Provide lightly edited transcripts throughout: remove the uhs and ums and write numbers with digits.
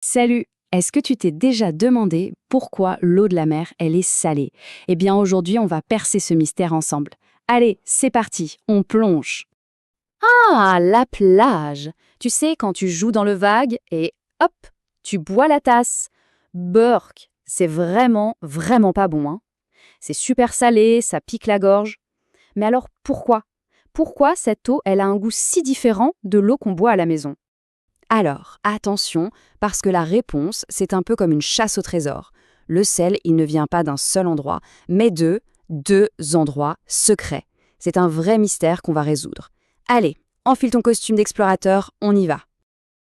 Salut! Est-ce que tu t'es déjà demandé pourquoi l'eau de la mer, elle est salée? Eh bien aujourd'hui, on va percer ce mystère ensemble. Allez, c'est parti, on plonge. Ah, la plage! Tu sais, quand tu joues dans le vague et hop, tu bois la tasse. Burk, c'est vraiment, vraiment pas bon, hein. C'est super salé, ça pique la gorge. Mais alors pourquoi? Pourquoi cette eau, elle a un goût si différent de l'eau qu'on boit à la maison? Alors, attention, parce que la réponse, c'est un peu comme une chasse au trésor. Le sel, il ne vient pas d'un seul endroit, mais de deux endroits secrets. C'est un vrai mystère qu'on va résoudre. Allez, enfile ton costume d'explorateur, on y va.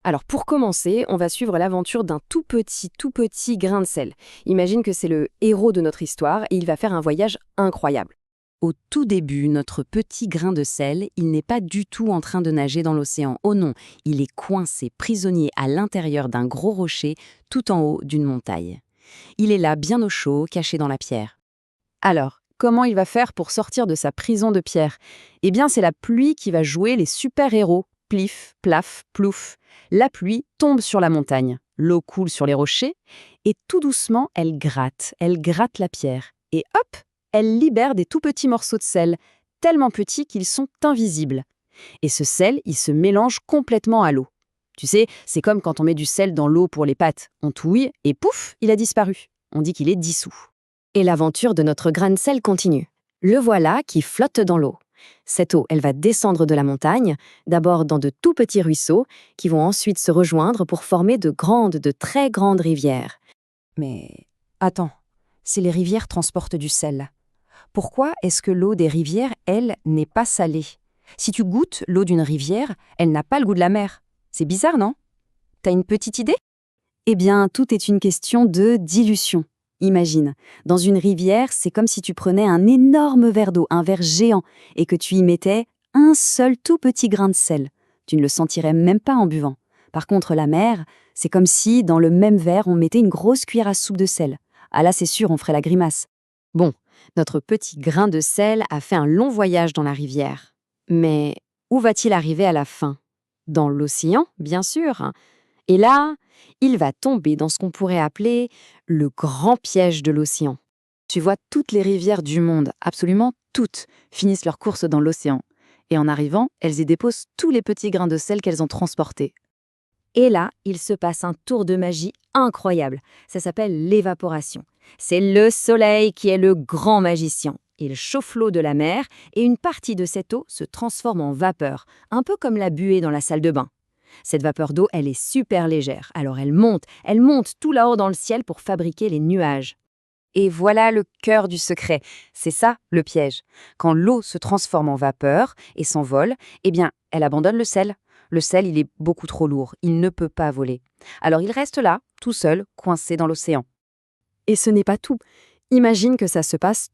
Alors pour commencer, on va suivre l'aventure d'un tout petit grain de sel. Imagine que c'est le héros de notre histoire et il va faire un voyage incroyable. Au tout début, notre petit grain de sel, il n'est pas du tout en train de nager dans l'océan. Oh non, il est coincé, prisonnier à l'intérieur d'un gros rocher, tout en haut d'une montagne. Il est là, bien au chaud, caché dans la pierre. Alors, comment il va faire pour sortir de sa prison de pierre? Eh bien, c'est la pluie qui va jouer les super-héros. Plif, plaf, plouf. La pluie tombe sur la montagne, l'eau coule sur les rochers, et tout doucement, elle gratte la pierre. Et hop, elle libère des tout petits morceaux de sel, tellement petits qu'ils sont invisibles. Et ce sel, il se mélange complètement à l'eau. Tu sais, c'est comme quand on met du sel dans l'eau pour les pâtes. On touille et pouf, il a disparu. On dit qu'il est dissous. Et l'aventure de notre grain de sel continue. Le voilà qui flotte dans l'eau. Cette eau, elle va descendre de la montagne, d'abord dans de tout petits ruisseaux, qui vont ensuite se rejoindre pour former de très grandes rivières. Mais attends, si les rivières transportent du sel, pourquoi est-ce que l'eau des rivières, elle, n'est pas salée? Si tu goûtes l'eau d'une rivière, elle n'a pas le goût de la mer. C'est bizarre, non? T'as une petite idée? Eh bien, tout est une question de dilution. Imagine, dans une rivière, c'est comme si tu prenais un énorme verre d'eau, un verre géant, et que tu y mettais un seul tout petit grain de sel. Tu ne le sentirais même pas en buvant. Par contre, la mer, c'est comme si, dans le même verre, on mettait une grosse cuillère à soupe de sel. Ah là, c'est sûr, on ferait la grimace. Bon, notre petit grain de sel a fait un long voyage dans la rivière. Mais où va-t-il arriver à la fin? Dans l'océan, bien sûr. Et là, il va tomber dans ce qu'on pourrait appeler le grand piège de l'océan. Tu vois, toutes les rivières du monde, absolument toutes, finissent leur course dans l'océan. Et en arrivant, elles y déposent tous les petits grains de sel qu'elles ont transportés. Et là, il se passe un tour de magie incroyable. Ça s'appelle l'évaporation. C'est le soleil qui est le grand magicien. Il chauffe l'eau de la mer et une partie de cette eau se transforme en vapeur, un peu comme la buée dans la salle de bain. Cette vapeur d'eau, elle est super légère, alors elle monte tout là-haut dans le ciel pour fabriquer les nuages. Et voilà le cœur du secret, c'est ça le piège. Quand l'eau se transforme en vapeur et s'envole, eh bien, elle abandonne le sel. Le sel, il est beaucoup trop lourd, il ne peut pas voler. Alors il reste là, tout seul, coincé dans l'océan. Et ce n'est pas tout. Imagine que ça se passe